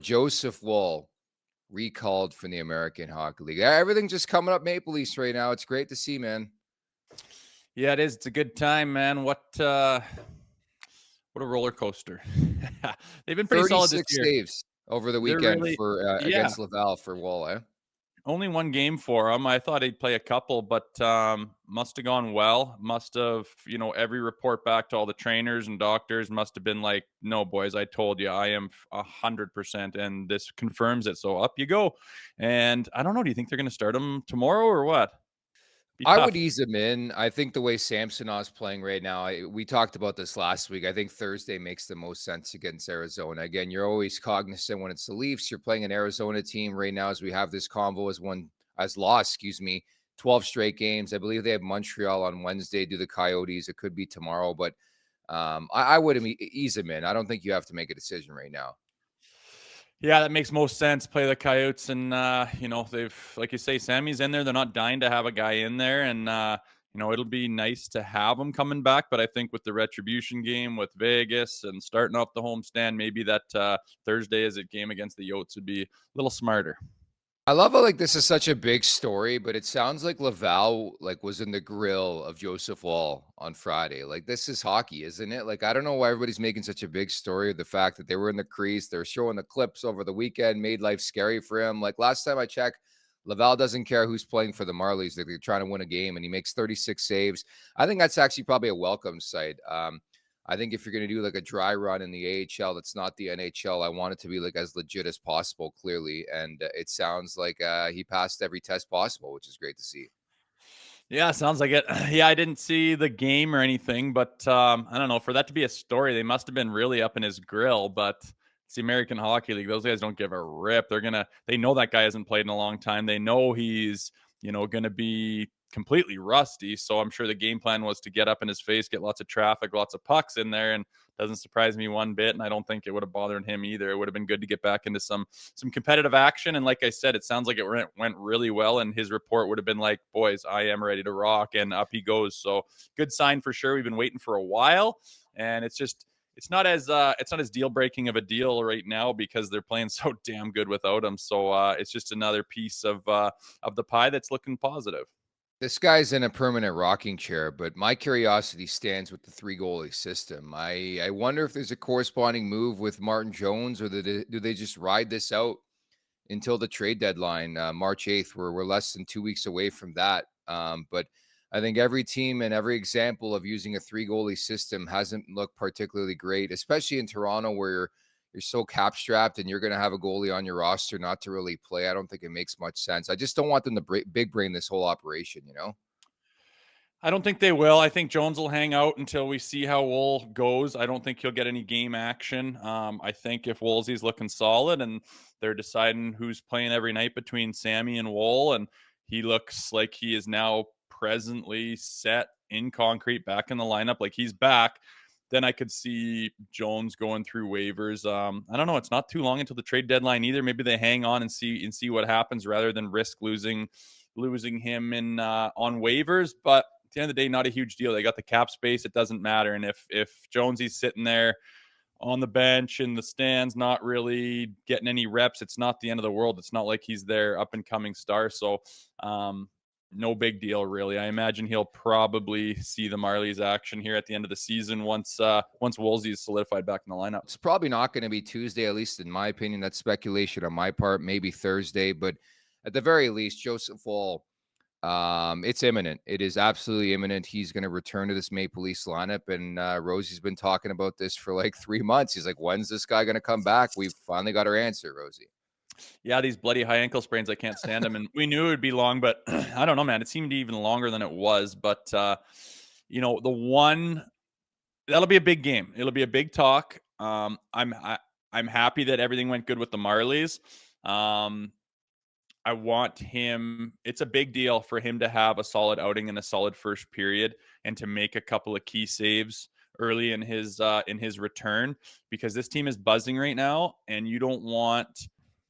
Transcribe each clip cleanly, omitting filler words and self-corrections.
Joseph Woll recalled from the American Hockey League. Everything just coming up Maple Leafs right now. It's great to see, man. Yeah, it is. It's a good time, man. What a roller coaster. They've been pretty solid this 36 year. saves over the They're weekend really for yeah, against Laval for Woll, eh? only one game for them. I thought he'd play a couple, but must have gone well. Must have, every report back to all the trainers and doctors must have been like, "No, boys, I told you, I am 100%," and this confirms it. So up you go. And I don't know. Do you think they're going to start him tomorrow or what? Be I would tough. ease him in. I think the way Samsonov's playing right now, we talked about this last week. I think Thursday makes the most sense against Arizona. Again, you're always cognizant when it's the Leafs. You're playing an Arizona team right now as we have this convo as lost, 12 straight games. I believe they have Montreal on Wednesday, do the Coyotes. It could be tomorrow, but I would ease him in. I don't think you have to make a decision right now. Yeah, that makes most sense. Play the Coyotes, and they've, like you say, Sammy's in there. They're not dying to have a guy in there, and it'll be nice to have him coming back. But I think with the retribution game with Vegas and starting off the homestand, maybe that Thursday as a game against the Yotes would be a little smarter. I love how this is such a big story, but it sounds like Laval was in the grill of Joseph Woll on Friday. Like this is hockey, isn't it? Like I don't know why everybody's making such a big story of the fact that they were in the crease. They're showing the clips over the weekend, made life scary for him. Like last time I checked, Laval doesn't care who's playing for the Marlies. They're trying to win a game, and he makes 36 saves. I think that's actually probably a welcome sight. I think if you're going to do a dry run in the AHL, that's not the NHL. I want it to be as legit as possible, clearly. And it sounds like he passed every test possible, which is great to see. Yeah, sounds like it. Yeah, I didn't see the game or anything, but I don't know. For that to be a story, they must have been really up in his grill. But it's the American Hockey League; those guys don't give a rip. They know that guy hasn't played in a long time. They know he's, gonna be completely rusty. So I'm sure the game plan was to get up in his face, get lots of traffic, lots of pucks in there, and doesn't surprise me one bit. And I don't think it would have bothered him either. It would have been good to get back into some competitive action. And like I said, it sounds like it went really well. And his report would have been like, "Boys, I am ready to rock," and up he goes. So good sign for sure. We've been waiting for a while, and it's not as deal breaking of a deal right now because they're playing so damn good without him. So it's just another piece of the pie that's looking positive. This guy's in a permanent rocking chair, but my curiosity stands with the three-goalie system. I wonder if there's a corresponding move with Martin Jones, or do they just ride this out until the trade deadline, March 8th, where we're less than 2 weeks away from that. But I think every team and every example of using a three-goalie system hasn't looked particularly great, especially in Toronto, where you're so cap strapped and you're going to have a goalie on your roster not to really play. I don't think it makes much sense. I just don't want them to big brain this whole operation. I don't think they will. I think Jones will hang out until we see how Woll goes. I don't think he'll get any game action. I think if Woolsey's looking solid and they're deciding who's playing every night between Sammy and Woll, and he looks like he is now presently set in concrete back in the lineup, like he's back, then I could see Jones going through waivers. I don't know. It's not too long until the trade deadline either. Maybe they hang on and see what happens rather than risk losing him in on waivers. But at the end of the day, not a huge deal. They got the cap space. It doesn't matter. And if Jonesy's sitting there on the bench in the stands, not really getting any reps, it's not the end of the world. It's not like he's their up and coming star. So no big deal, really. I imagine he'll probably see the Marlies action here at the end of the season once Woolsey is solidified back in the lineup. It's probably not going to be Tuesday, at least in my opinion. That's speculation on my part. Maybe Thursday, but at the very least, Joseph Woll, it's imminent. It is absolutely imminent. He's going to return to this Maple Leafs lineup, and Rosie's been talking about this for 3 months. He's like, "When's this guy going to come back?" We've finally got our answer, Rosie. Yeah, these bloody high ankle sprains, I can't stand them. And we knew it would be long, but I don't know, man. It seemed even longer than it was. But the one that'll be a big game. It'll be a big talk. I'm happy that everything went good with the Marlies. I want him. It's a big deal for him to have a solid outing in a solid first period and to make a couple of key saves early in his return, because this team is buzzing right now, and you don't want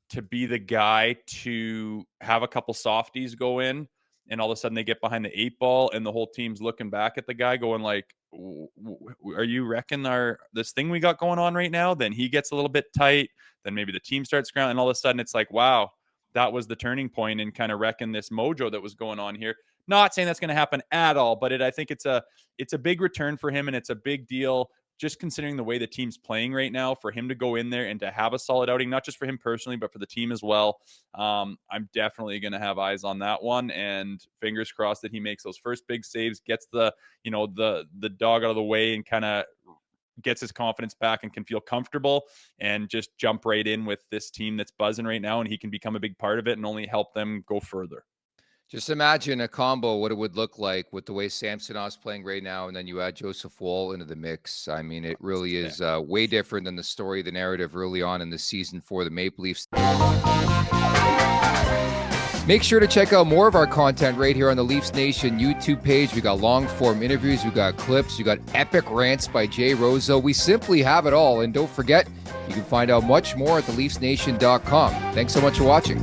to be the guy to have a couple softies go in and all of a sudden they get behind the eight ball and the whole team's looking back at the guy going like, are you wrecking this thing we got going on right now? Then he gets a little bit tight. Then maybe the team starts scrambling, and all of a sudden it's like, wow, that was the turning point and kind of wrecking this mojo that was going on here. Not saying that's going to happen at all, but I think it's a big return for him, and it's a big deal just considering the way the team's playing right now, for him to go in there and to have a solid outing, not just for him personally, but for the team as well. I'm definitely going to have eyes on that one, and fingers crossed that he makes those first big saves, gets the dog out of the way, and kind of gets his confidence back and can feel comfortable and just jump right in with this team that's buzzing right now, and he can become a big part of it and only help them go further. Just imagine a combo, what it would look like with the way Samsonov's playing right now, and then you add Joseph Woll into the mix. I mean, it really is way different than the story, the narrative early on in the season for the Maple Leafs. Make sure to check out more of our content right here on the Leafs Nation YouTube page. We got long-form interviews, we got clips, we got epic rants by Jay Rosehill. We simply have it all. And don't forget, you can find out much more at theleafsnation.com. Thanks so much for watching.